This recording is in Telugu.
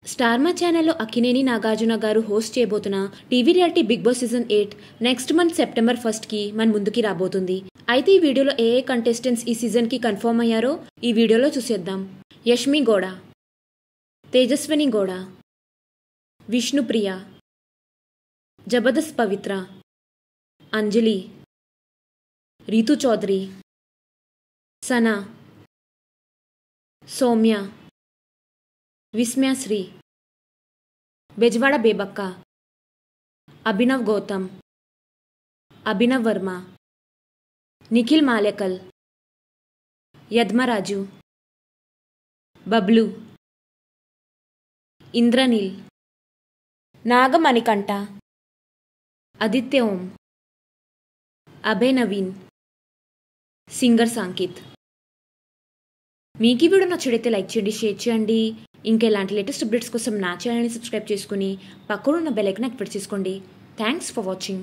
స్టార్ మా ఛానల్లో అక్కినేని నాగార్జున గారు హోస్ట్ చేయబోతున్న TV reality Big Boss season 8 next month September 1కి మన ముందుకి రాబోతుంది. అయితే ఈ వీడియోలో ఏ కంటెస్టెంట్స్ ఈ సీజన్కి కన్ఫర్మ్ అయ్యారో ఈ వీడియోలో చూసేద్దాం. యష్మి గౌడ, తేజస్విని గౌడ, విష్ణుప్రియ, జబర్దస్త్ పవిత్ర, అంజలి, రీతు చౌదరి, సనా, సౌమ్య, విస్మయశ్రీ, బెజవాడ బేబక్క, అభినవ్ గౌతమ్, అభినవ్ వర్మ, నిఖిల్ మాలేకల్, యద్మరాజు, బబ్లు, ఇంద్రనీల్, నాగమణికంఠ, ఆదిత్య ఓం, అభయ్ నవీన్, సింగర్ సాంకిత్. మీకు ఈ వీడియో నచ్చితే లైక్ చేయండి, షేర్ చేయండి. ఇంకా ఇలాంటి లేటెస్ట్ అప్డేట్స్ కోసం నా ఛానల్ని సబ్స్క్రైబ్ చేసుకుని పక్కన ఉన్న బెల్ ఐకాన్ యాక్టివేట్ చేసుకోండి. Thanks for watching.